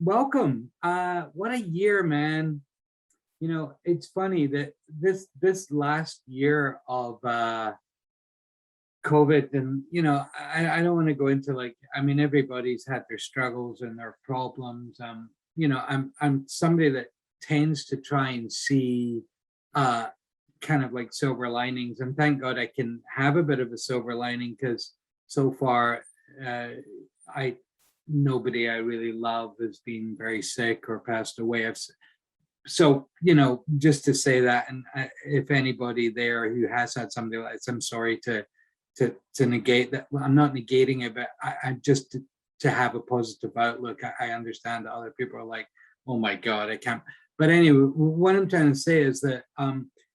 welcome. What a year, man. You know, it's funny that this last year of COVID, and I don't want to go into, like, I mean, everybody's had their struggles and their problems. I'm somebody that tends to try and see uh kind of like silver linings, and thank God I can have a bit of a silver lining, because so far uh I nobody I really love has been very sick or passed away. So just to say that, and if anybody there who has had something like this, I'm sorry to negate that. Well, I'm not negating it, but I just to have a positive outlook. I understand that other people are like, oh my God, I can't. But anyway, what I'm trying to say is that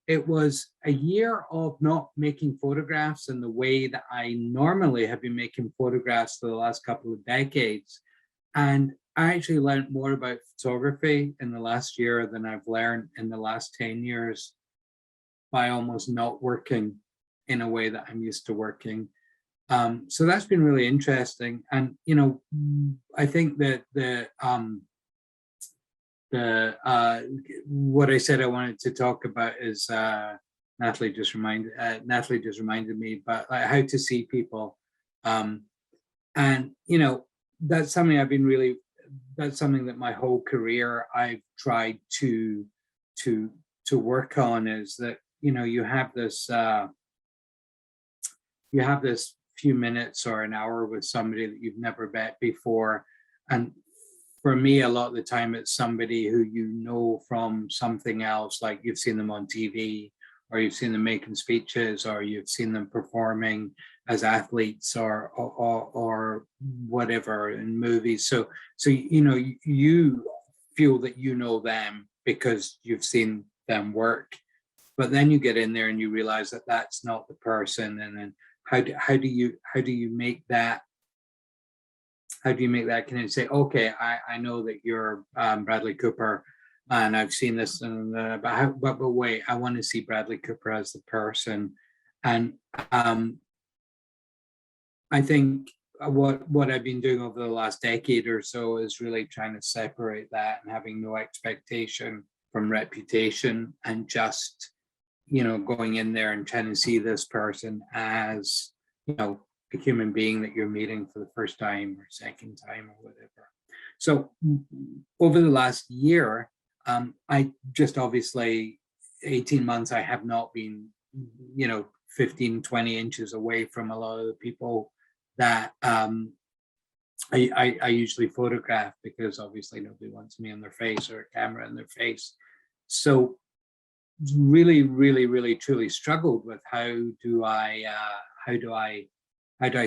it was a year of not making photographs in the way that I normally have been making photographs for the last couple of decades. And I actually learned more about photography in the last year than I've learned in the last 10 years by almost not working in a way that I'm used to working. So that's been really interesting. And, I think that what I said I wanted to talk about is Natalie just reminded me, but like, how to see people. And, that's something that's something that my whole career I've tried to work on, is that, you have this few minutes or an hour with somebody that you've never met before. And for me, a lot of the time, it's somebody who you know from something else, like you've seen them on TV, or you've seen them making speeches, or you've seen them performing as athletes, or whatever in movies. So you feel that you know them because you've seen them work, but then you get in there and you realize that that's not the person. And then how do you make that? How do you make that? Can you say, okay, I know that you're Bradley Cooper, and I've seen this, and but wait, I want to see Bradley Cooper as the person. And I think what I've been doing over the last decade or so is really trying to separate that, and having no expectation from reputation, and just going in there and trying to see this person as a human being that you're meeting for the first time or second time or whatever. So over the last year, I just obviously 18 months, I have not been 15, 20 inches away from a lot of the people that I usually photograph, because obviously nobody wants me on their face or a camera in their face. So really, really, really, truly struggled with how do I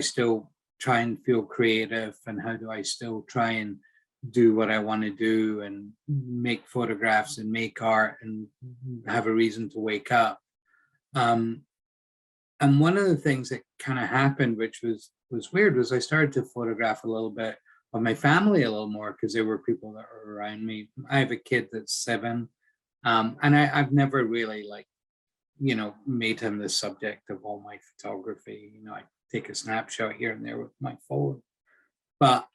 still try and feel creative, and how do I still try and do what I want to do, and make photographs and make art and have a reason to wake up. And one of the things that kind of happened, which was weird, was I started to photograph a little bit of my family a little more, because there were people that were around me. I have a kid that's 7, and I've never really made him the subject of all my photography. I take a snapshot here and there with my phone, but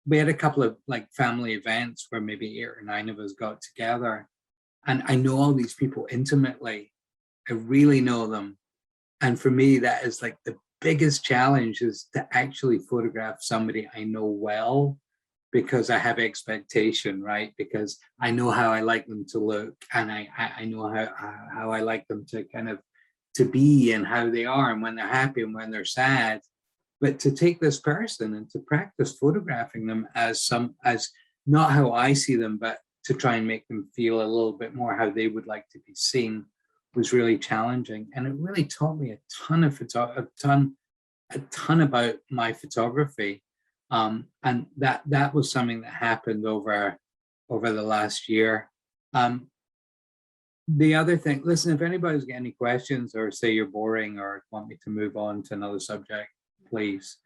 we had a couple of family events where maybe 8 or 9 of us got together, and I know all these people intimately. I really know them. And for me, that is like the biggest challenge, is to actually photograph somebody I know well, because I have expectation, right? Because I know how I like them to look, and I know how I like them to kind of to be, and how they are, and when they're happy and when they're sad. But to take this person and to practice photographing them as not how I see them, but to try and make them feel a little bit more how they would like to be seen, was really challenging. And it really taught me a ton about my photography. And that was something that happened over the last year. The other thing, listen, if anybody's got any questions, or say you're boring or want me to move on to another subject, please.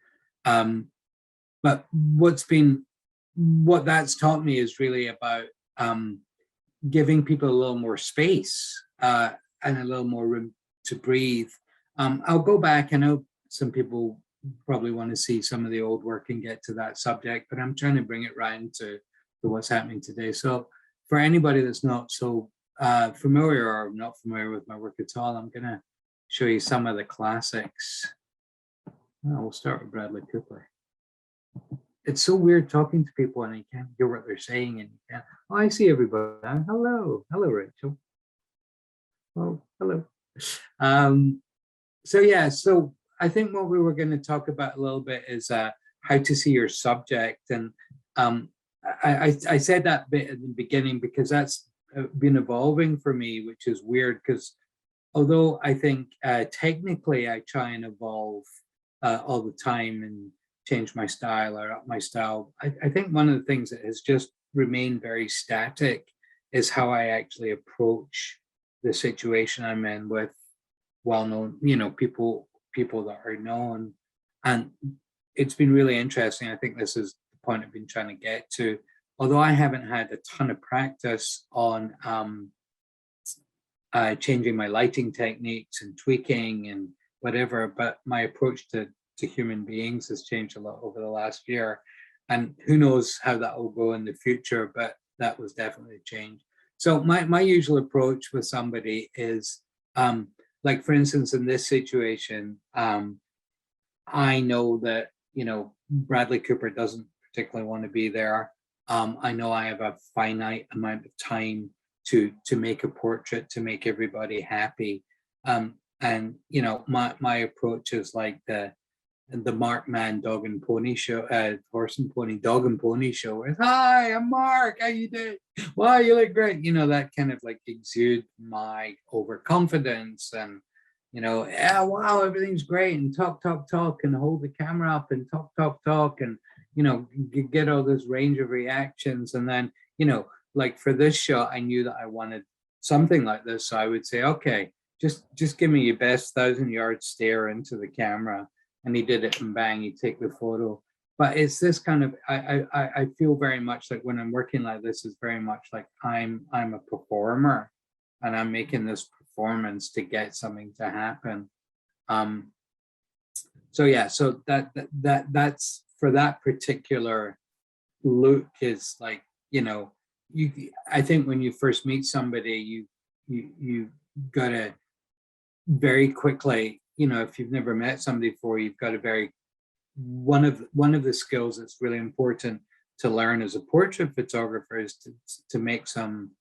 But what that's taught me is really about giving people a little more space, and a little more room to breathe. I'll go back. I know some people probably want to see some of the old work and get to that subject, but I'm trying to bring it round to to what's happening today. So for anybody that's not so familiar or not familiar with my work at all, I'm gonna show you some of the classics. We'll start with Bradley Cooper. It's so weird talking to people and you can't hear what they're saying, and you can't. Oh, I see everybody. Hello, Rachel. Oh, hello. So yeah, so I think what we were going to talk about a little bit is how to see your subject, and I said that bit at the beginning because that's been evolving for me, which is weird because although I think technically I try and evolve all the time and change my style or up my style, I think one of the things that has just remained very static is how I actually approach the situation I'm in with well-known, people that are known. And it's been really interesting. I think this is the point I've been trying to get to. Although I haven't had a ton of practice on changing my lighting techniques and tweaking and whatever, but my approach to human beings has changed a lot over the last year. And who knows how that will go in the future, but that was definitely a change. So my usual approach with somebody is, like for instance, in this situation, I know that, Bradley Cooper doesn't particularly want to be there. I know I have a finite amount of time to make a portrait, to make everybody happy. And, my approach is like the Mark Mann dog and pony show, horse and pony, dog and pony show. Where, hi, I'm Mark. How you doing? Wow, you look great. That kind of like exude my overconfidence and, yeah, wow, everything's great, and talk, and hold the camera up and talk, and get all this range of reactions. And then, like for this shot, I knew that I wanted something like this, so I would say, okay, just give me your best 1,000-yard stare into the camera. And he did it, and bang, he'd take the photo. But it's this kind of, I feel very much like when I'm working like this, is very much like I'm a performer, and I'm making this performance to get something to happen. So yeah, so that's for that particular look is like, I think when you first meet somebody, you gotta very quickly, if you've never met somebody before, you've got to one of the skills that's really important to learn as a portrait photographer is to make some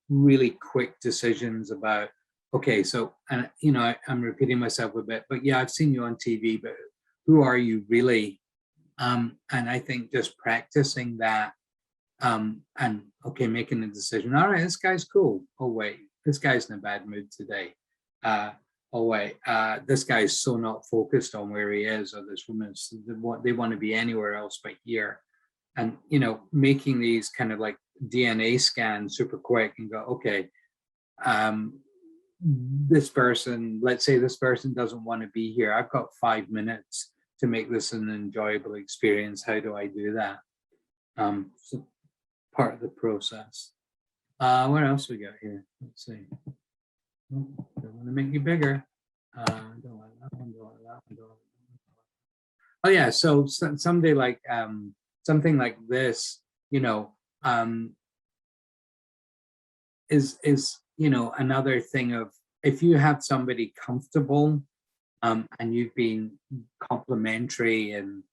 really quick decisions about, okay, so, and I'm repeating myself a bit, but yeah, I've seen you on TV, but who are you really? And I think just practicing that, and okay, making a decision. All right, this guy's cool. Oh wait, this guy's in a bad mood today. Oh wait, this guy's so not focused on where he is, or this woman's, they want to be anywhere else but here. And making these kind of like DNA scans super quick and go, okay, this person, let's say this person doesn't want to be here. I've got 5 minutes to make this an enjoyable experience. How do I do that? So part of the process. What else we got here? Let's see. Oh, don't want to make you bigger. Don't like that one, don't like that one, don't like that one. Oh yeah, so someday like something like this, is another thing of, if you have somebody comfortable and you've been complimentary and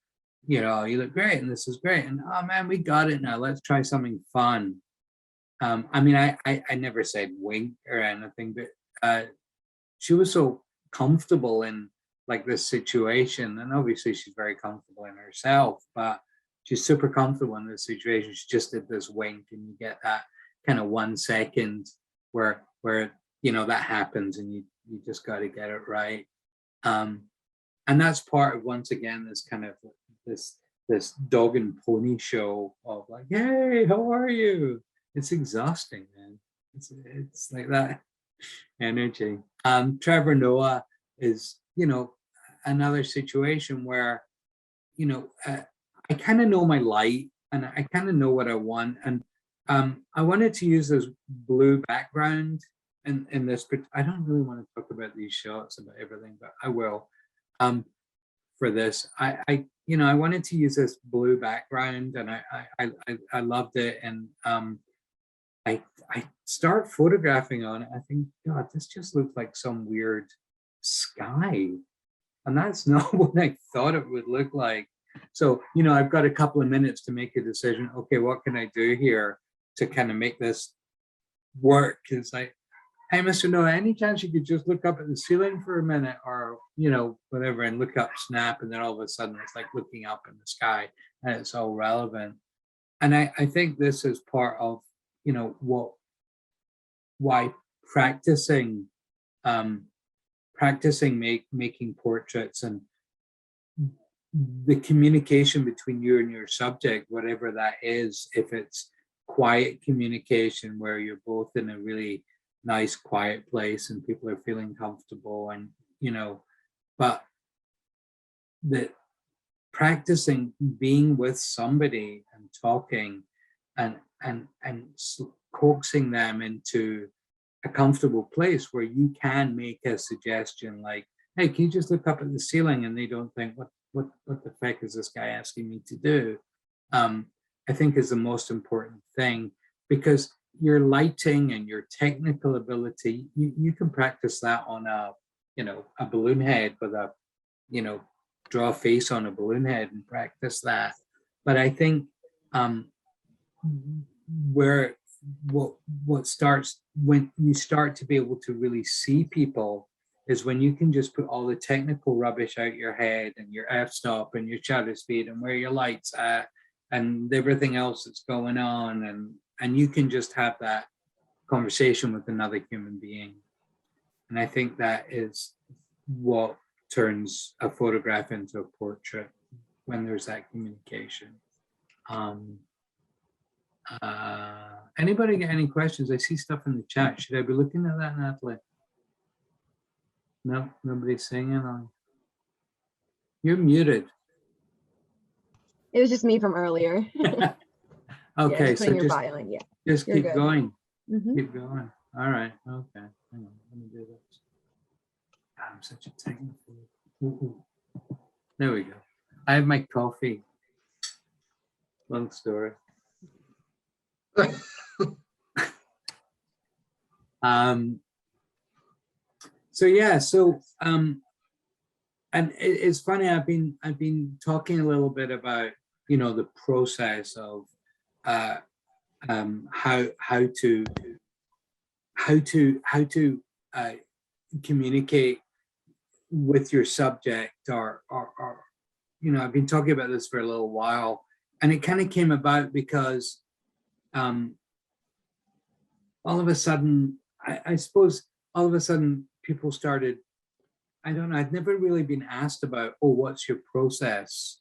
you look great and this is great and oh man, we got it now, let's try something fun. I mean, I never said wink or anything, but she was so comfortable in like this situation, and obviously she's very comfortable in herself, but she's super comfortable in this situation. She just did this wink, and you get that kind of 1 second where that happens, and you just got to get it right. And that's part of, once again, this kind of this dog and pony show of like, hey, how are you? It's exhausting, man. It's like that energy. Trevor Noah is, another situation where, I kind of know my light and I kind of know what I want. And I wanted to use this blue background in this, but I don't really want to talk about these shots, about everything, but I will. for this. I I wanted to use this blue background, and I loved it, and I start photographing on it. I think, God, this just looks like some weird sky, and that's not what I thought it would look like. So, I've got a couple of minutes to make a decision. Okay, what can I do here to kind of make this work? It's like, hey, Mr. Noah, any chance you could just look up at the ceiling for a minute, or whatever, and look up snap, and then all of a sudden it's like looking up in the sky, and it's all relevant. And I think this is part of why practicing making portraits, and the communication between you and your subject, whatever that is, if it's quiet communication where you're both in a really nice quiet place and people are feeling comfortable, and but the practicing being with somebody and talking and coaxing them into a comfortable place where you can make a suggestion like, hey, can you just look up at the ceiling, and they don't think, what the heck is this guy asking me to do? I think is the most important thing, because your lighting and your technical ability, you can practice that on a balloon head with a draw a face on a balloon head and practice that. But I think what starts when you start to be able to really see people is when you can just put all the technical rubbish out your head, and your f-stop and your shutter speed and where your light's at and everything else that's going on, and you can just have that conversation with another human being. And I think that is what turns a photograph into a portrait, when there's that communication. Anybody got any questions? I see stuff in the chat. Should I be looking at that, Natalie? No, nobody's saying it on. You're muted. It was just me from earlier. Okay, yeah, so just keep good. going. Mm-hmm. Keep going. All right. Okay. Hang on. Let me do this. I'm such a technical. Ooh. There we go. I have my coffee. Long story. So yeah, and it's funny. I've been talking a little bit about the process of how to communicate with your subject, or I've been talking about this for a little while, and it kind of came about because all of a sudden, I suppose all of a sudden people started, I don't know, I'd never really been asked about, oh, what's your process?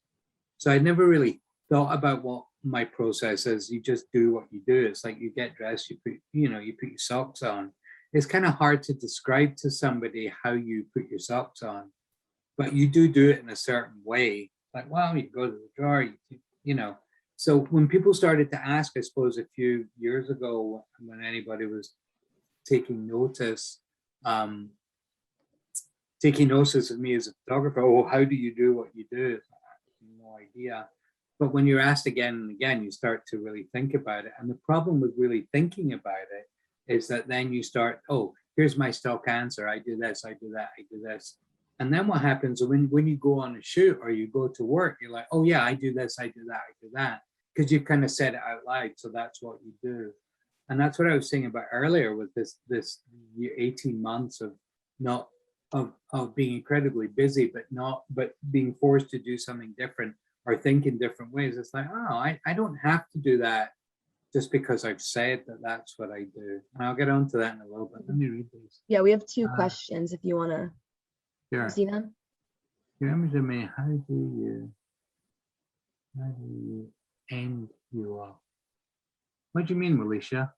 So I'd never really thought about what my process is. You just do what you do. It's like you get dressed, you put your socks on. It's kind of hard to describe to somebody how you put your socks on, but you do it in a certain way. Like, well, you go to the drawer, So when people started to ask, I suppose a few years ago, when anybody was taking notice of me as a photographer, oh, how do you do what you do? I have no idea. But when you're asked again and again, you start to really think about it. And the problem with really thinking about it is that then you start, oh, here's my stock answer. I do this, I do that, I do this. And then what happens when you go on a shoot or you go to work, you're like, oh yeah, I do this, I do that, I do that. Because you've kind of said it out loud. So that's what you do. And that's what I was saying about earlier with this 18 months of not of being incredibly busy, but being forced to do something different or think in different ways. It's like, oh, I don't have to do that just because I've said that that's what I do. And I'll get on to that in a little bit. Let me read these. Yeah, we have two questions if you want to see them. Remember me, how do you end you up? What do you mean, Alicia?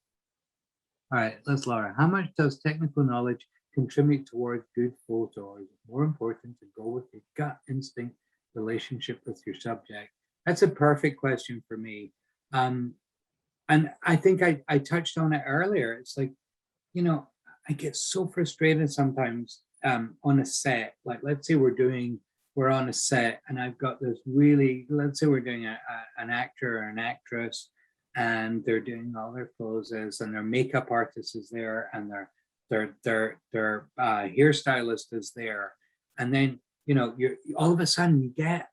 All right, let's Laura. How much does technical knowledge contribute towards good photo, or is it more important to go with your gut instinct relationship with your subject? That's a perfect question for me. And I think I touched on it earlier. It's like, I get so frustrated sometimes on a set. Like, let's say we're we're on a set and I've got this really, let's say we're doing an actor or an actress, and they're doing all their poses, and their makeup artist is there, and their hairstylist is there, and then you're all of a sudden you get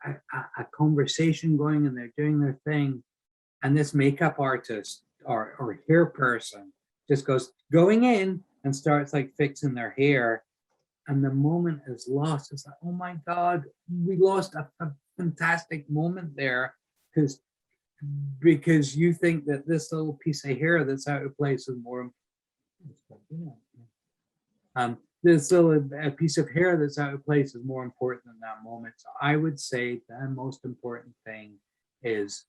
a conversation going, and they're doing their thing, and this makeup artist or hair person just going in and starts like fixing their hair, and the moment is lost. It's like, oh my God, we lost a fantastic moment there because you think that this little piece of hair that's out of place is more this little a piece of hair that's out of place is more important than that moment. So I would say the most important thing is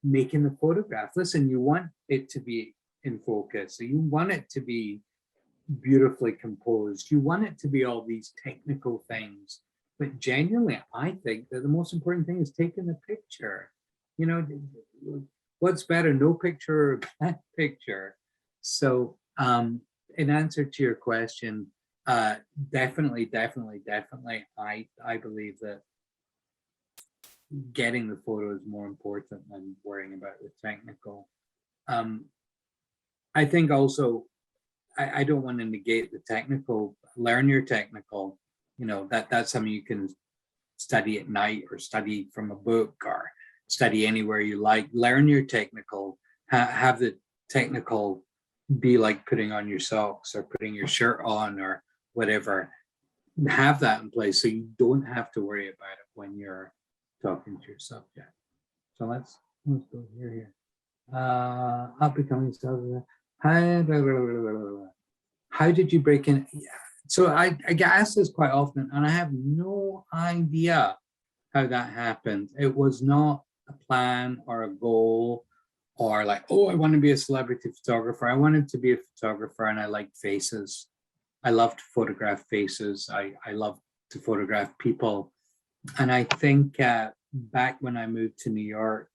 making the photograph. Listen, you want it to be in focus, so you want it to be beautifully composed, you want it to be all these technical things, but genuinely I think that the most important thing is taking the picture. What's better, no picture or bad picture? So in answer to your question, definitely I believe that getting the photo is more important than worrying about the technical. I think also I don't want to negate the technical. Learn your technical. That's something you can study at night or study from a book or study anywhere you like. Learn your technical. Have the technical be like putting on your socks or putting your shirt on or whatever. Have that in place so you don't have to worry about it when you're talking to your subject. So let's go here. Up becoming self. How did you break in? So I get asked this quite often, and I have no idea how that happened. It was not a plan or a goal or like, oh, I want to be a celebrity photographer. I wanted to be a photographer, and I liked faces. I loved to photograph faces. I love to photograph people. And I think back when I moved to New York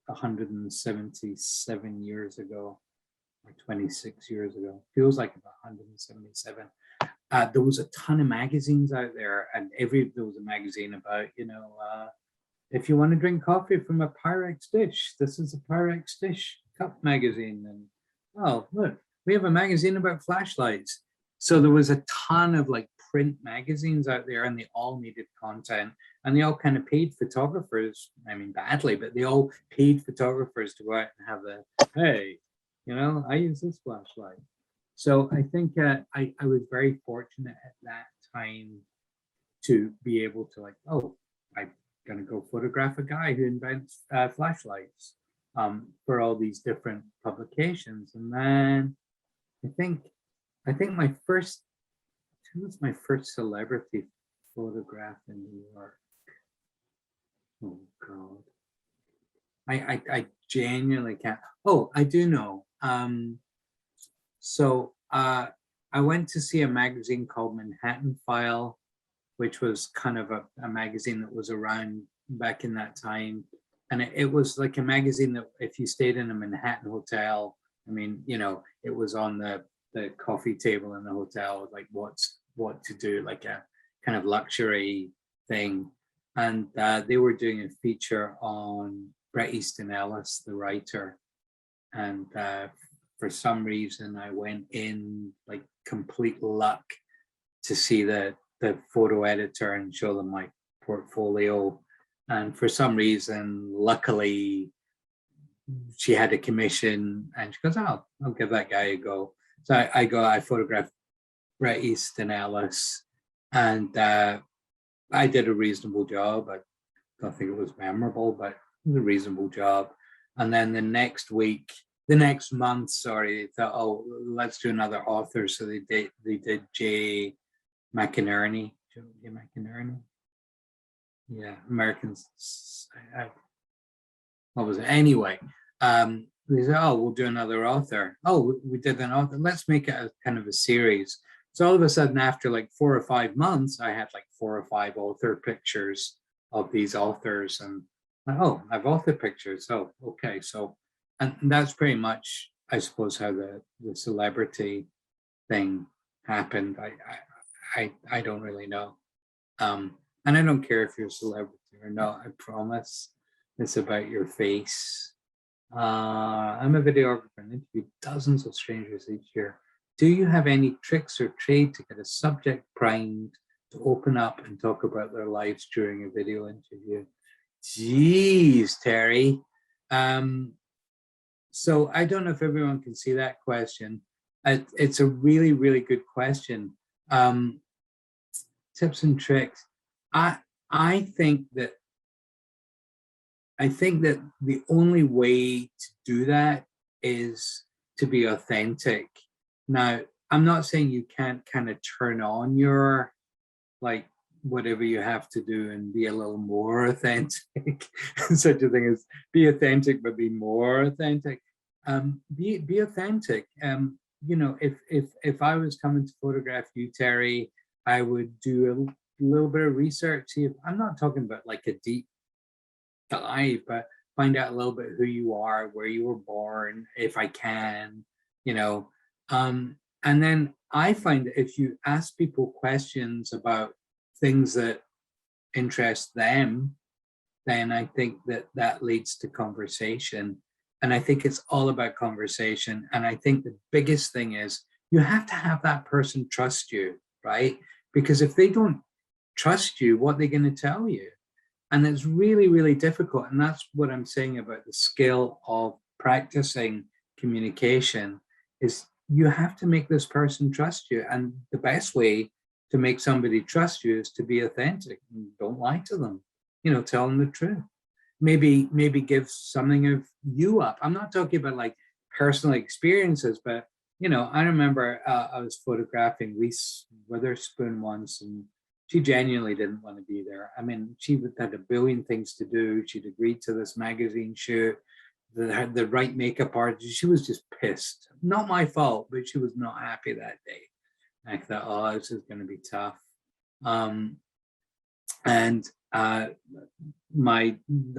177 years ago, or 26 years ago, feels like about 177. There was a ton of magazines out there, and there was a magazine about, if you want to drink coffee from a Pyrex dish, this is a Pyrex dish cup magazine. And oh, look, we have a magazine about flashlights. So there was a ton of like print magazines out there, and they all needed content, and they all kind of paid photographers. I mean, badly, but they all paid photographers to go out and have hey, I use this flashlight. So I think I was very fortunate at that time to be able to like, oh, I'm going to go photograph a guy who invents flashlights for all these different publications. And then I think who was my first celebrity photograph in New York? Oh God. I genuinely can't. Oh, I do know. So I went to see a magazine called Manhattan File, which was kind of a magazine that was around back in that time. And it was like a magazine that if you stayed in a Manhattan hotel, I mean, it was on the coffee table in the hotel, like what to do, like a kind of luxury thing. And they were doing a feature on Bret Easton Ellis, the writer. And for some reason, I went in like complete luck to see the photo editor and show them my portfolio. And for some reason, luckily, she had a commission, and she goes, "Oh, I'll give that guy a go." So I photographed Bret Easton Ellis, and I did a reasonable job. I don't think it was memorable, but it was a reasonable job. And then the next month, they thought, oh, let's do another author. So they did Jay McInerney. Jay McInerney? Yeah, Americans. What was it? Anyway, we said, oh, we'll do another author. Oh, we did an author. Let's make it a kind of a series. So all of a sudden, after like 4 or 5 months, I had like 4 or 5 author pictures of these authors, and oh, I've author pictures. Oh, okay. So, and that's pretty much, I suppose, how the celebrity thing happened. I don't really know. And I don't care if you're a celebrity or not, I promise. It's about your face. I'm a videographer and interview dozens of strangers each year. Do you have any tricks or trade to get a subject primed to open up and talk about their lives during a video interview? Jeez, Terry. So I don't know if everyone can see that question. It's a really, really good question. Tips and tricks. I think that the only way to do that is to be authentic. Now, I'm not saying you can't kind of turn on your, like, whatever you have to do and be a little more authentic. Such a thing as be authentic, but be more authentic. Be authentic. You know, if I was coming to photograph you, Terry, I would do a little bit of research. See if I'm not talking about like a deep dive, but find out a little bit who you are, where you were born, if I can, you know. And then I find that if you ask people questions about things that interest them, then I think that leads to conversation. And I think it's all about conversation. And I think the biggest thing is you have to have that person trust you, right? Because if they don't trust you, what are they going to tell you? And it's really, really difficult. And that's what I'm saying about the skill of practicing communication is you have to make this person trust you. And the best way to make somebody trust you is to be authentic and don't lie to them. You know, tell them the truth. Maybe give something of you up. I'm not talking about like personal experiences, but you know, I remember I was photographing Reese Witherspoon once, and she genuinely didn't want to be there. I mean, she had a billion things to do. She'd agreed to this magazine shoot, the right makeup artist. She was just pissed. Not my fault, but she was not happy that day. I thought, oh, this is going to be tough. And I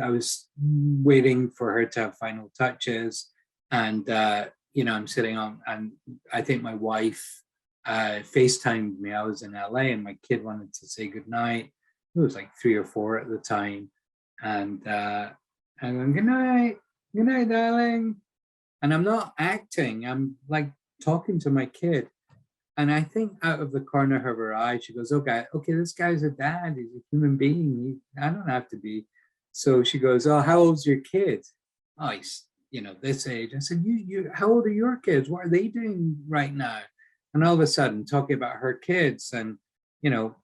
was waiting for her to have final touches, and you know, I'm sitting on, and I think my wife FaceTimed me. I was in LA, and my kid wanted to say goodnight. It was like 3 or 4 at the time, and I'm going, good night, darling. And I'm not acting. I'm like talking to my kid. And I think out of the corner of her eye, she goes, okay, this guy's a dad. He's a human being. I don't have to be. So she goes, oh, how old's your kid? Oh, he's, you know, this age. I said, how old are your kids? What are they doing right now? And all of a sudden, talking about her kids, and, you know,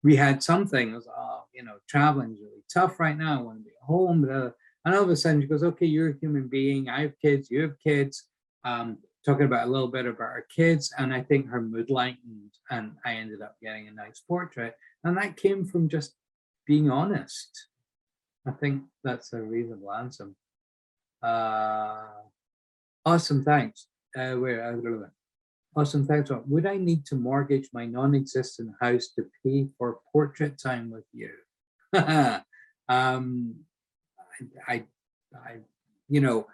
we had something. I was, oh, you know, traveling's really tough right now. I want to be home. And all of a sudden, she goes, okay, you're a human being. I have kids. You have kids. Talking about a little bit about our kids, and I think her mood lightened, and I ended up getting a nice portrait, and that came from just being honest. I think that's a reasonable answer. Awesome, thanks. Awesome, thanks. Would I need to mortgage my non-existent house to pay for portrait time with you? You know.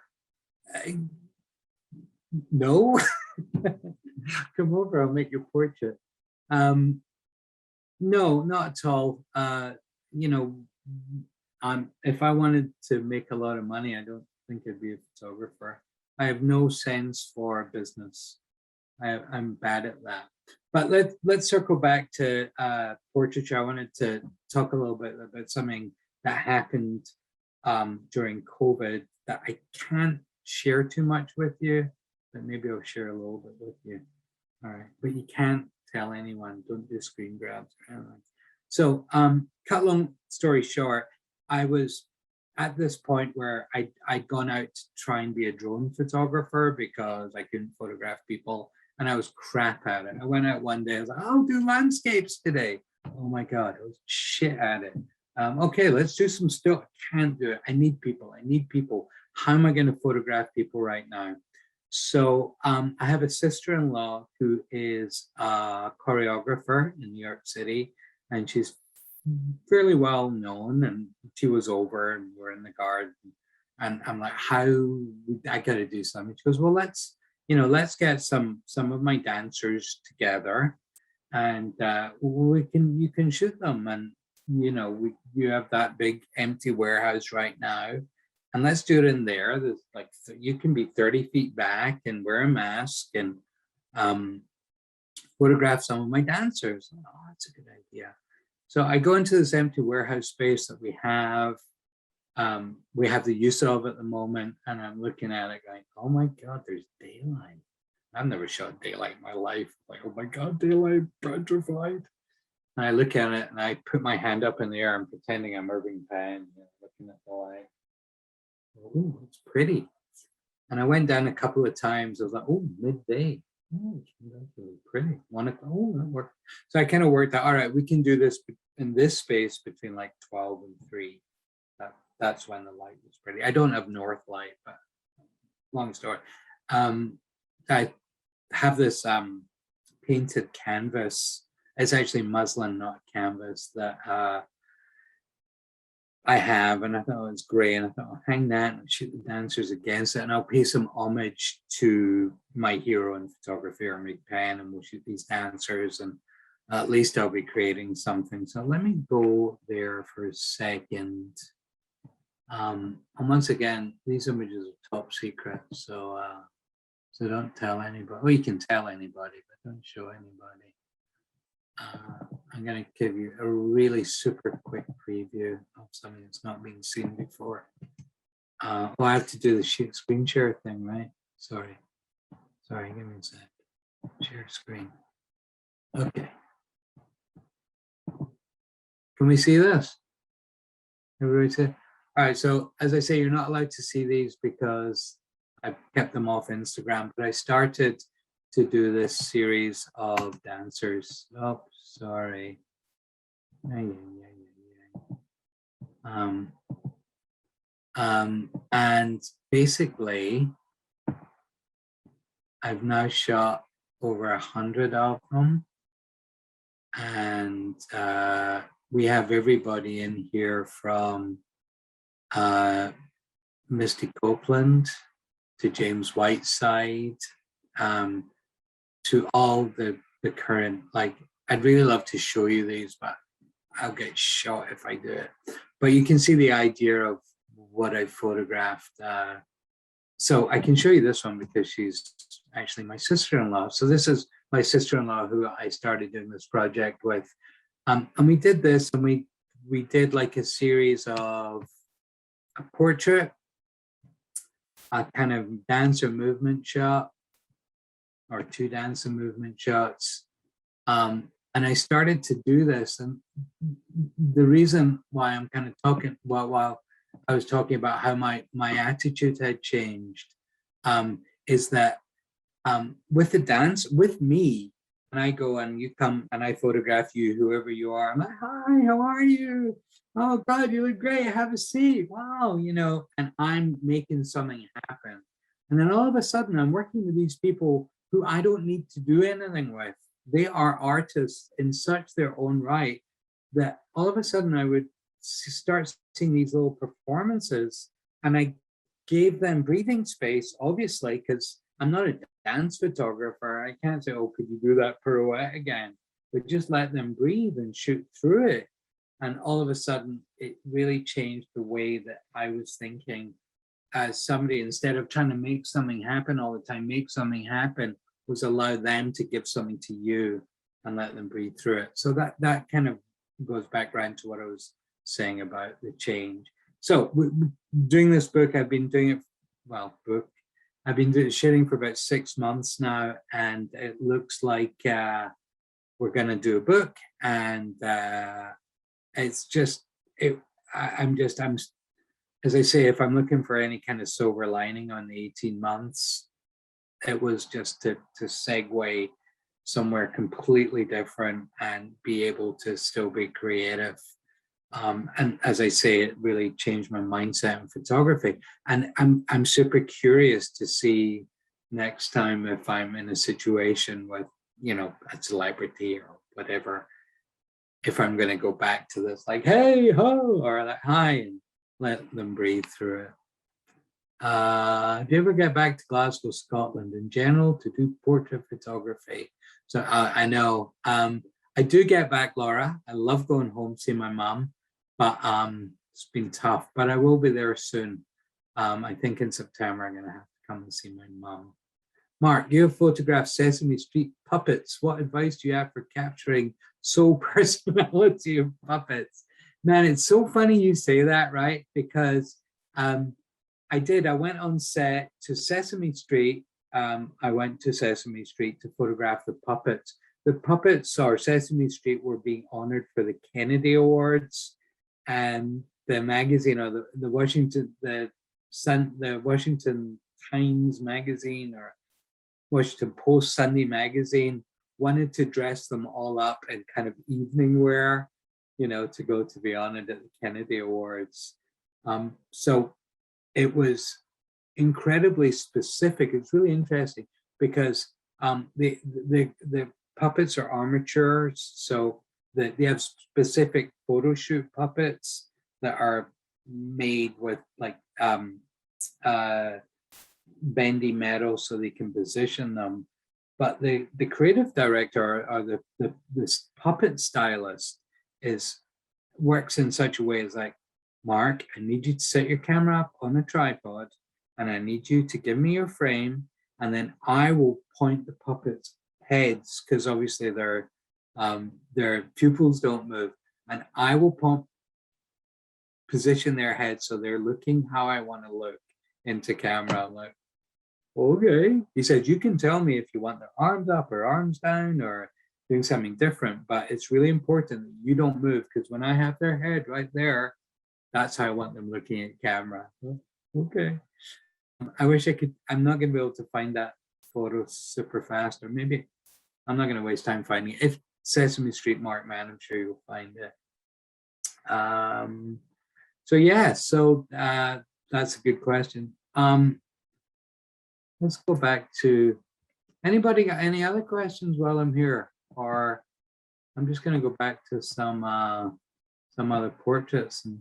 No. Come over, I'll make your portrait. No, not at all. You know, if I wanted to make a lot of money, I don't think I'd be a photographer. I have no sense for business. I'm bad at that. But let's circle back to portraiture. I wanted to talk a little bit about something that happened during COVID that I can't share too much with you. But maybe I'll share a little bit with you. All right, but you can't tell anyone. Don't do screen grabs or anything. So, cut long story short, I was at this point where I'd gone out to try and be a drone photographer because I couldn't photograph people, and I was crap at it. I went out one day, I was like, I'll do landscapes today. Oh my God, I was shit at it. Okay, let's do some stuff. I can't do it. I need people. How am I going to photograph people right now? So I have a sister-in-law who is a choreographer in New York City, and she's fairly well known, and she was over and we're in the garden, and I'm like, I got to do something. She goes, well, let's get some of my dancers together, and you can shoot them. And you have that big empty warehouse right now, and let's do it in there. There's like you can be 30 feet back and wear a mask and photograph some of my dancers. Oh, that's a good idea. So I go into this empty warehouse space that we have. We have the use of at the moment, and I'm looking at it going, oh my God, there's daylight. I've never shot daylight in my life. Like, oh my God, daylight, petrified. And I look at it and I put my hand up in the air and pretending I'm Irving Penn, looking at the light. Oh, it's pretty. And I went down a couple of times. I was like, oh, midday. Oh, that's really pretty. Oh, that worked. So I kind of worked out, all right, we can do this in this space between like 12 and 3. That's when the light was pretty. I don't have north light, but long story. I have this painted canvas. It's actually muslin, not canvas, that I have, and I thought it was great. And I thought, I'll hang that and shoot the dancers against it, and I'll pay some homage to my hero in photography, Irving Penn, and we'll shoot these dancers, and at least I'll be creating something. So let me go there for a second. And once again, these images are top secret, so don't tell anybody. Well, you can tell anybody, but don't show anybody. I'm going to give you a really super quick preview of something that's not been seen before. Well, I have to do the screen share thing, right? Sorry, give me a sec. Share screen. Okay. Can we see this? Everybody see? All right, so as I say, you're not allowed to see these because I kept them off Instagram, but I started to do this series of dancers. Oh, sorry. And basically, I've now shot over 100 of them, and we have everybody in here from Misty Copeland to James Whiteside, to all the current, like, I'd really love to show you these, but I'll get shot if I do it. But you can see the idea of what I photographed. So I can show you this one because she's actually my sister-in-law. So this is my sister-in-law who I started doing this project with. And we did this, and we did like a series of a portrait, a kind of dance or movement shot, or 2 dance and movement shots. And I started to do this, and the reason why I'm kind of talking, while I was talking about how my attitude had changed, is that with the dance, with me, and I go and you come and I photograph you, whoever you are, I'm like, hi, how are you? Oh God, you look great, have a seat, wow, and I'm making something happen. And then all of a sudden I'm working with these people who I don't need to do anything with. They are artists in such their own right that all of a sudden I would start seeing these little performances, and I gave them breathing space, obviously, because I'm not a dance photographer. I can't say, oh, could you do that pirouette again? But just let them breathe and shoot through it. And all of a sudden, it really changed the way that I was thinking as somebody. Instead of trying to make something happen all the time, make something happen was allow them to give something to you and let them breathe through it. So that kind of goes back around to what I was saying about the change. So doing this book, I've been doing it, I've been shooting for about 6 months now, and it looks like we're going to do a book, and it's just, I'm as I say, if I'm looking for any kind of silver lining on the 18 months, it was just to segue somewhere completely different and be able to still be creative. And as I say, it really changed my mindset in photography. And I'm super curious to see next time if I'm in a situation with, a celebrity or whatever, if I'm going to go back to this, like, hey, ho, or like, hi, and let them breathe through it. Do you ever get back to Glasgow, Scotland in general to do portrait photography? So I know. I do get back, Laura. I love going home, see my mom, but it's been tough. But I will be there soon. I think in September I'm going to have to come and see my mom. Mark, you have photographed Sesame Street puppets. What advice do you have for capturing soul personality of puppets? Man, it's so funny you say that, right? Because I went on set to Sesame Street. I went to Sesame Street to photograph the puppets. The puppets or Sesame Street were being honored for the Kennedy Awards, and the magazine or the Washington Times magazine or Washington Post Sunday magazine wanted to dress them all up in kind of evening wear, to go to be honored at the Kennedy Awards. So it was incredibly specific. It's really interesting because the puppets are armatures, so that they have specific photo shoot puppets that are made with like bendy metal so they can position them. But the creative director or the puppet stylist works in such a way as like, Mark, I need you to set your camera up on a tripod, and I need you to give me your frame, and then I will point the puppets' heads, because obviously their pupils don't move, and I will position their heads so they're looking how I want to look into camera. I'm like, okay. He said, you can tell me if you want their arms up or arms down or doing something different, but it's really important that you don't move, because when I have their head right there, that's how I want them looking at camera. Okay. I wish I could. I'm not going to be able to find that photo super fast, or maybe I'm not going to waste time finding it. If Sesame Street, Mark Mann, I'm sure you'll find it. So yeah, that's a good question. Let's go back to, anybody got any other questions while I'm here? Or I'm just going to go back to some other portraits and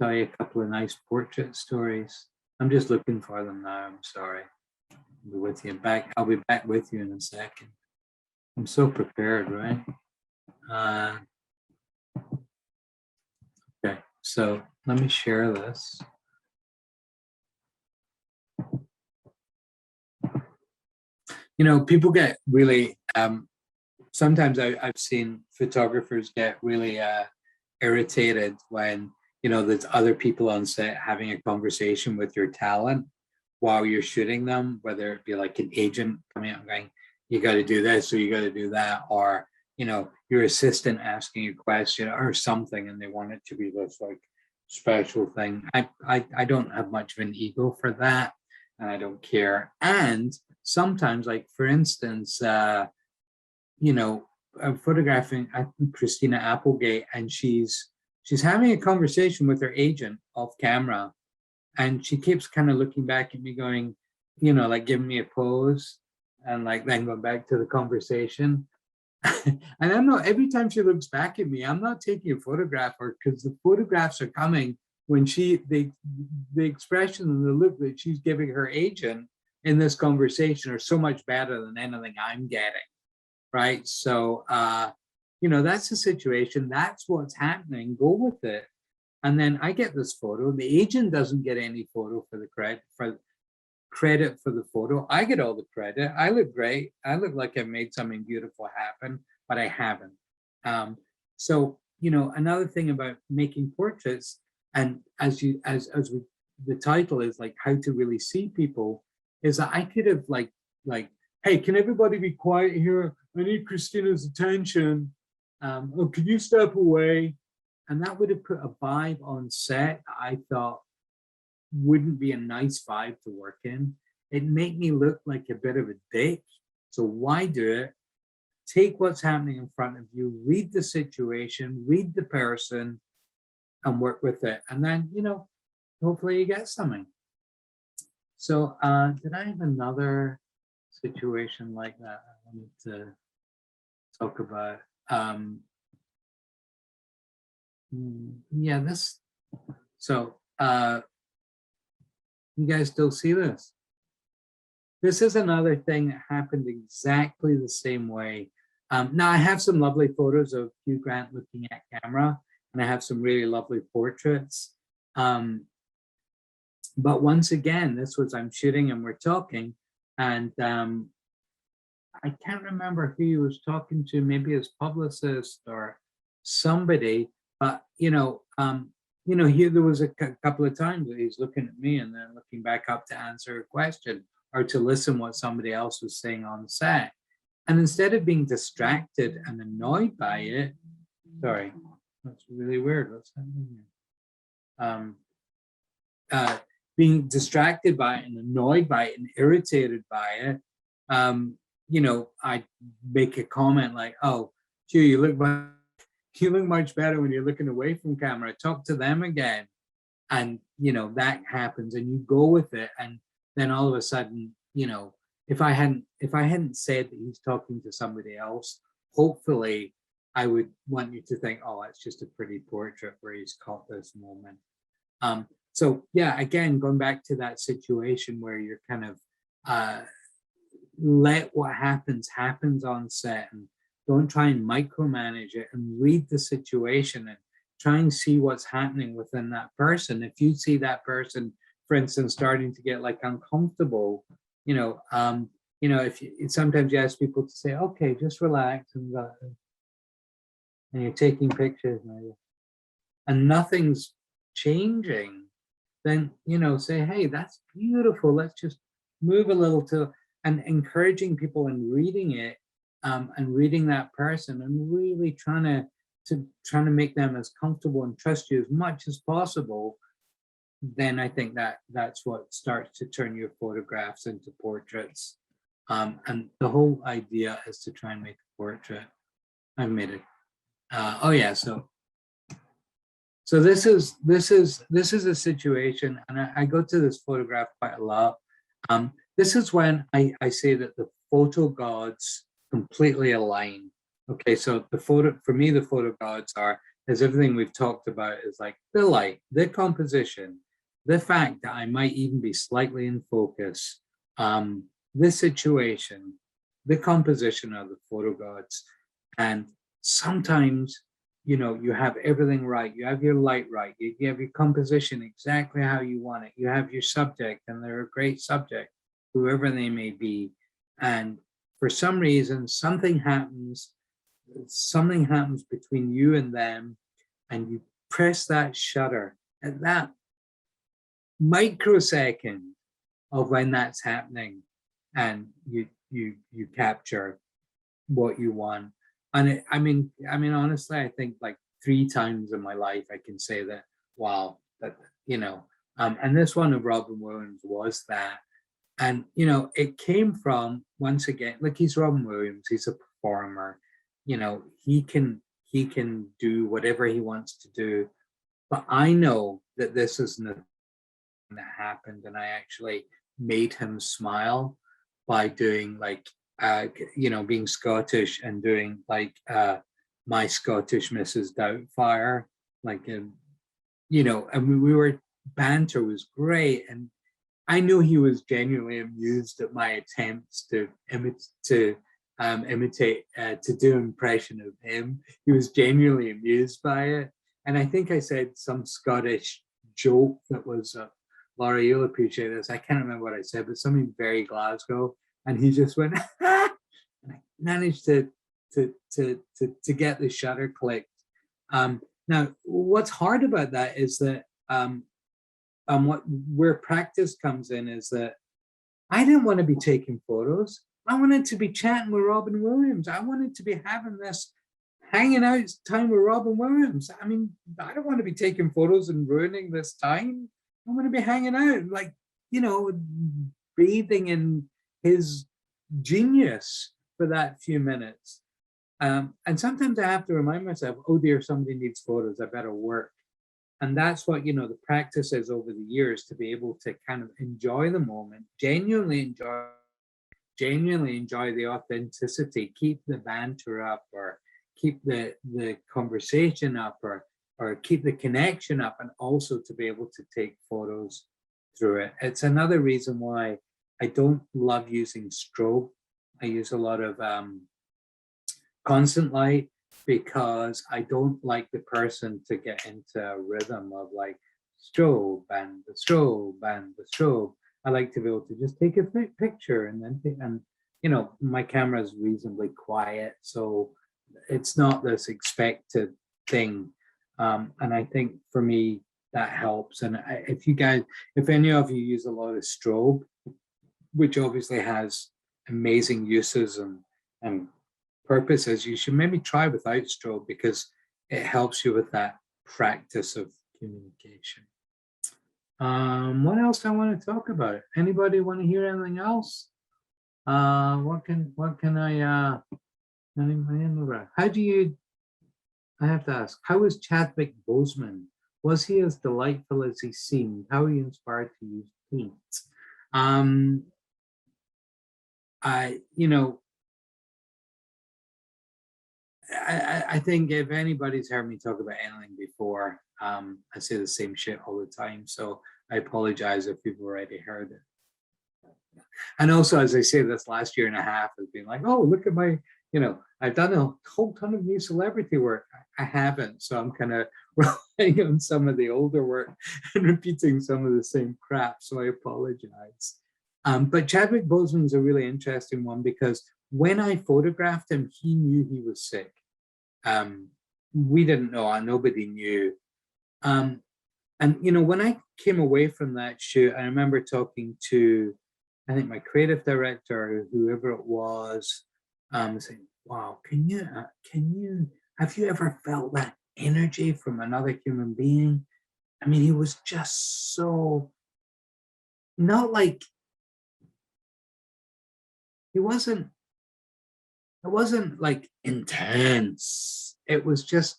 tell you a couple of nice portrait stories. I'm just looking for them now. I'm sorry. I'll be with you I'll be back with you in a second. I'm so prepared, right? Okay, so let me share this. People get really, sometimes I've seen photographers get really irritated when, there's other people on set having a conversation with your talent while you're shooting them, whether it be like an agent coming out and going, you got to do this or you got to do that, or, your assistant asking a question or something, and they want it to be this like special thing. I don't have much of an ego for that, and I don't care. And sometimes, like for instance, I'm photographing Christina Applegate, and she's having a conversation with her agent off camera, and she keeps kind of looking back at me going, like giving me a pose, and like then going back to the conversation. And I'm not, every time she looks back at me, I'm not taking a photograph of her, because the photographs are coming when the expression and the look that she's giving her agent in this conversation are so much better than anything I'm getting. Right. So, that's the situation. That's what's happening. Go with it. And then I get this photo. The agent doesn't get any photo for the credit for the photo. I get all the credit. I look great. I look like I made something beautiful happen, but I haven't. So, another thing about making portraits, and the title is like how to really see people, is that I could have like, hey, can everybody be quiet here? I need Christina's attention. Oh, can you step away? And that would have put a vibe on set that I thought wouldn't be a nice vibe to work in. It'd make me look like a bit of a dick. So why do it? Take what's happening in front of you, read the situation, read the person, and work with it. And then, hopefully you get something. So did I have another situation like that I wanted to talk about? Yeah, this. So you guys still see this? this is another thing that happened exactly the same way. Now I have some lovely photos of Hugh Grant looking at camera, and I have some really lovely portraits. But once again, this was, I'm shooting and we're talking, and I can't remember who he was talking to, maybe his publicist or somebody, but here there was a couple of times that he's looking at me and then looking back up to answer a question or to listen what somebody else was saying on set. And instead of being distracted and annoyed by it, sorry, that's really weird. What's happening here? Being distracted by it and annoyed by it and irritated by it, I make a comment like, "Oh, Hugh, you look much better when you're looking away from camera. Talk to them again." And that happens, and you go with it, and then all of a sudden, if I hadn't said that he's talking to somebody else, hopefully I would want you to think, "Oh, it's just a pretty portrait where he's caught this moment." So yeah, again, going back to that situation where you're kind of let what happens on set, and don't try and micromanage it, and read the situation and try and see what's happening within that person. If you see that person, for instance, starting to get like uncomfortable, if sometimes you ask people to say, "Okay, just relax," and you're taking pictures and nothing's changing, then say, "Hey, that's beautiful. Let's just move a little to," and encouraging people and reading it, and reading that person and really trying to make them as comfortable and trust you as much as possible. Then I think that's what starts to turn your photographs into portraits. And the whole idea is to try and make a portrait. I've made it. Oh yeah, so this is a situation, and I go to this photograph quite a lot. This is when I say that the photo gods completely align. Okay, so for me, the photo gods is everything we've talked about, is like the light, the composition, the fact that I might even be slightly in focus, the situation, the composition of the photo gods. And sometimes, you have everything right. You have your light right. You have your composition exactly how you want it. You have your subject, and they're a great subject, whoever they may be. And for some reason, something happens between you and them, and you press that shutter at that microsecond of when that's happening, and you capture what you want. And I mean, honestly, I think like 3 times in my life I can say that, wow, that, and this one of Robin Williams was that. And, it came from, once again, like, he's Robin Williams, he's a performer, he can do whatever he wants to do. But I know that this isn't a thing that happened, and I actually made him smile by doing like, being Scottish and doing like My Scottish Mrs. Doubtfire, like, and banter was great, and I knew he was genuinely amused at my attempts to imitate, to do impression of him. He was genuinely amused by it, and I think I said some Scottish joke that was, Laura, you'll appreciate this. I can't remember what I said, but something very Glasgow. And he just went, and I managed to get the shutter clicked. Now, what's hard about that is that where practice comes in is that I didn't want to be taking photos. I wanted to be chatting with Robin Williams. I wanted to be having this hanging out time with Robin Williams. I mean, I don't want to be taking photos and ruining this time. I want to be hanging out, like, breathing in his genius for that few minutes. And sometimes I have to remind myself, oh dear, somebody needs photos, I better work. And that's what, the practice is over the years, to be able to kind of enjoy the moment, genuinely enjoy the authenticity, keep the banter up, or keep the conversation up, or keep the connection up, and also to be able to take photos through it. It's another reason why I don't love using strobe. I use a lot of constant light because I don't like the person to get into a rhythm of like strobe and the strobe and the strobe. I like to be able to just take a picture and then and you know, my camera is reasonably quiet, so it's not this expected thing. And I think for me that helps. And if any of you use a lot of strobe, which obviously has amazing uses and purposes, you should maybe try without strobe because it helps you with that practice of communication. What else I want to talk about? Anybody want to hear anything else? What can I how do you, I have to ask, how was Chadwick Boseman? Was he as delightful as he seemed? How were you inspired to use paint? I think if anybody's heard me talk about anything before, I say the same shit all the time. So I apologize if you've already heard it. And also, as I say, this last year and a half has been like, oh, look at my, I've done a whole ton of new celebrity work. I haven't. So I'm kind of relying on some of the older work and repeating some of the same crap. So I apologize. But Chadwick Boseman is a really interesting one because when I photographed him, he knew he was sick. We didn't know, nobody knew. And, when I came away from that shoot, I remember talking to, I think my creative director, or whoever it was, saying, wow, have you ever felt that energy from another human being? I mean, he was just so, not like, it wasn't like intense. It was just,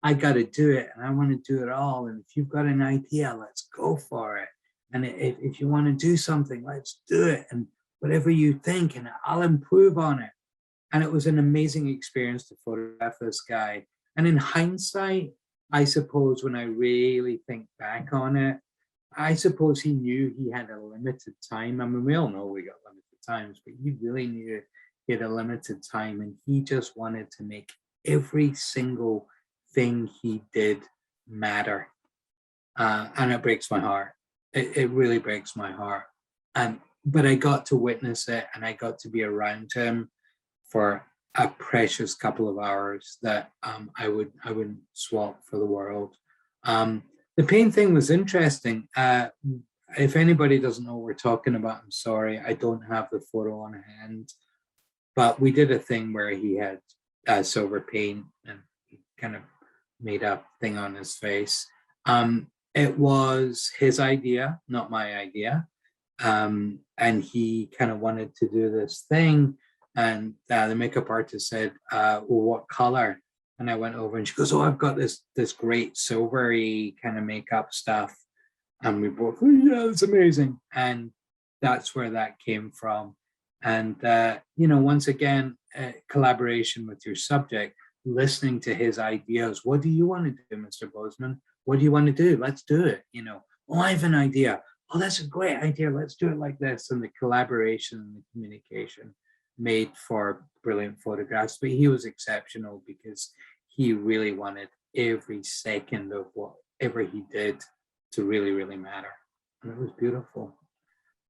I got to do it and I want to do it all. And if you've got an idea, let's go for it. And if you want to do something, let's do it. And whatever you think, and I'll improve on it. And it was an amazing experience to photograph this guy. And in hindsight, I suppose when I really think back on it, I suppose he knew he had a limited time. I mean, we all know we got limited times, but he really knew he had a limited time, and he just wanted to make every single thing he did matter. And it breaks my heart. It really breaks my heart. But I got to witness it, and I got to be around him for a precious couple of hours that I wouldn't swap for the world. The pain thing was interesting. If anybody doesn't know what we're talking about, I'm sorry, I don't have the photo on hand. But we did a thing where he had silver paint and he kind of made a thing on his face. It was his idea, not my idea. And he kind of wanted to do this thing. And the makeup artist said, well, what color? And I went over and she goes, oh, I've got this great silvery kind of makeup stuff. And we both, oh, yeah, it's amazing. And that's where that came from. And, once again, collaboration with your subject, listening to his ideas. What do you want to do, Mr. Boseman? What do you want to do? Let's do it. Oh, I have an idea. Oh, that's a great idea. Let's do it like this. And the collaboration and the communication made for brilliant photographs. But he was exceptional because he really wanted every second of whatever he did to really, really matter. And it was beautiful.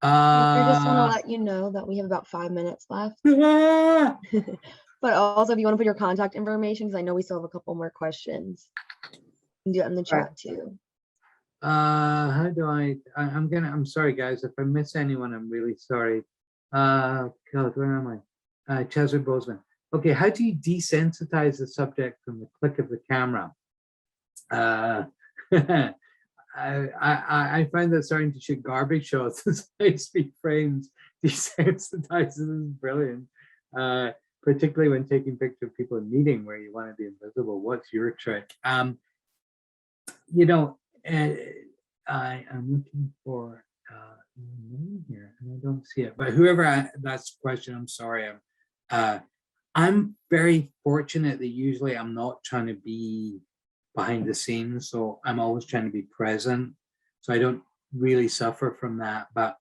I just want to let you know that we have about 5 minutes left. But also, if you want to put your contact information, because I know we still have a couple more questions, you can do it in the chat too. How do I'm sorry guys, if I miss anyone, I'm really sorry. God, where am I? Chadwick Boseman. Okay, how do you desensitize the subject from the click of the camera? I find that starting to shoot garbage shots as high-speed frames desensitizes is brilliant. Particularly when taking pictures of people in meeting where you want to be invisible. What's your trick? I'm looking for a name here and I don't see it. But whoever that's the question, I'm sorry. I'm very fortunate that usually I'm not trying to be behind the scenes, so I'm always trying to be present. So I don't really suffer from that. But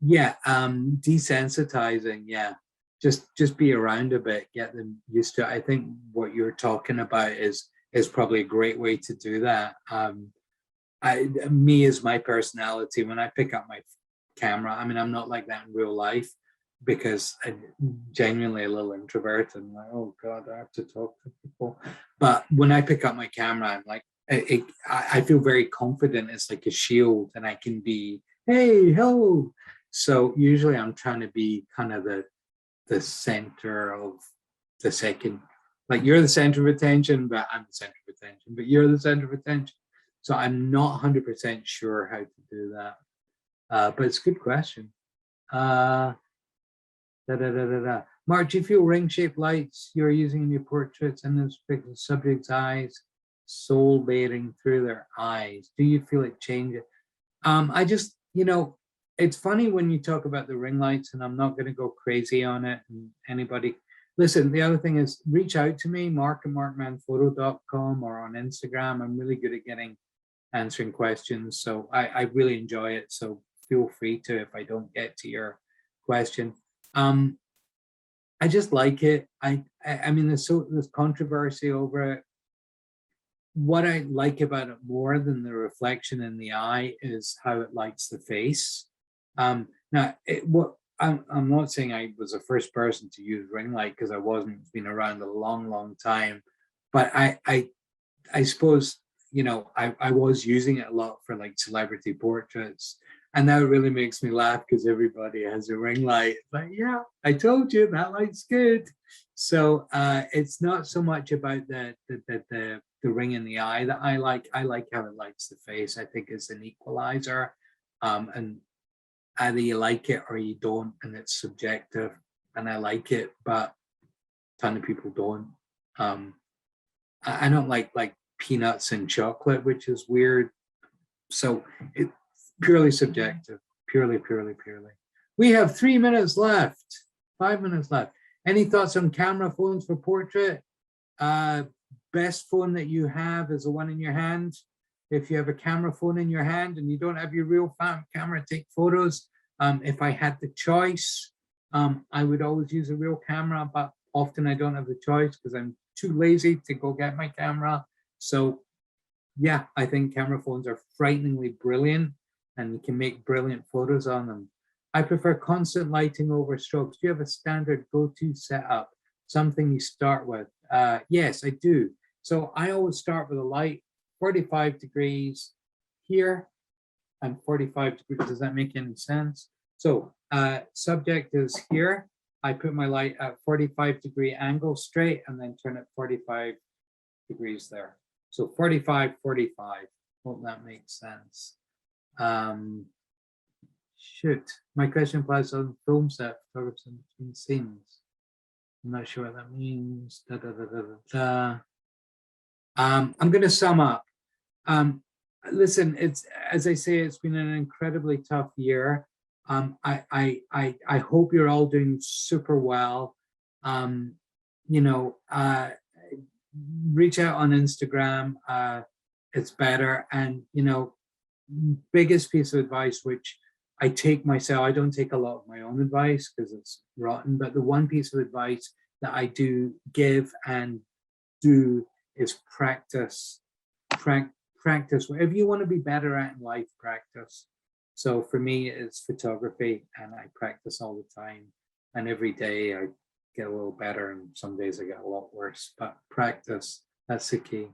Yeah, desensitizing, yeah. Just be around a bit, get them used to it. I think what you're talking about is probably a great way to do that. Me as my personality, when I pick up my camera, I mean, I'm not like that in real life because I'm genuinely a little introvert and like, oh God, I have to talk to people. But when I pick up my camera, I'm like, I feel very confident. It's like a shield, and I can be, hey, hello. So usually I'm trying to be kind of the center of the second, like you're the center of attention, but I'm the center of attention, but you're the center of attention. So I'm not 100% sure how to do that. But it's a good question. Mark, do you feel ring-shaped lights you're using in your portraits and the subject's eyes, soul bearing through their eyes? Do you feel it changes? I just, it's funny when you talk about the ring lights, and I'm not going to go crazy on it. And anybody, listen, the other thing is reach out to me, mark@markmanphoto.com, or on Instagram. I'm really good at answering questions. So I really enjoy it. So feel free to, if I don't get to your question. I just like it. I mean, there's controversy over it. What I like about it more than the reflection in the eye is how it lights the face. Now, I'm not saying I was the first person to use ring light, because I wasn't. It's been around a long time. But I suppose, I was using it a lot for like celebrity portraits. And now it really makes me laugh because everybody has a ring light. Like, yeah, I told you that light's good. So it's not so much about the ring in the eye that I like. I like how it lights the face. I think it's an equalizer. And either you like it or you don't, and it's subjective. And I like it, but a ton of people don't. I don't like peanuts and chocolate, which is weird. So it's purely subjective, purely. We have 3 minutes left, 5 minutes left. Any thoughts on camera phones for portrait? Best phone that you have is the one in your hand. If you have a camera phone in your hand and you don't have your real camera, take photos. If I had the choice, I would always use a real camera, but often I don't have the choice because I'm too lazy to go get my camera. So yeah, I think camera phones are frighteningly brilliant, and you can make brilliant photos on them. I prefer constant lighting over strokes. Do you have a standard go-to setup? Something you start with? Yes, I do. So I always start with a light 45 degrees here and 45 degrees. Does that make any sense? So subject is here. I put my light at 45-degree angle straight and then turn it 45 degrees there. So 45, 45. Hope that makes sense. Shoot, my question applies on film set photographs in between scenes. I'm not sure what that means. I'm going to sum up. Listen, it's, as I say, it's been an incredibly tough year. I hope you're all doing super well. Reach out on Instagram. It's better. And, biggest piece of advice, which I take myself, I don't take a lot of my own advice because it's rotten, but the one piece of advice that I do give and do is practice. Practice whatever you want to be better at in life, practice. So for me, it's photography, and I practice all the time. And every day I get a little better, and some days I get a lot worse. But practice, that's the key.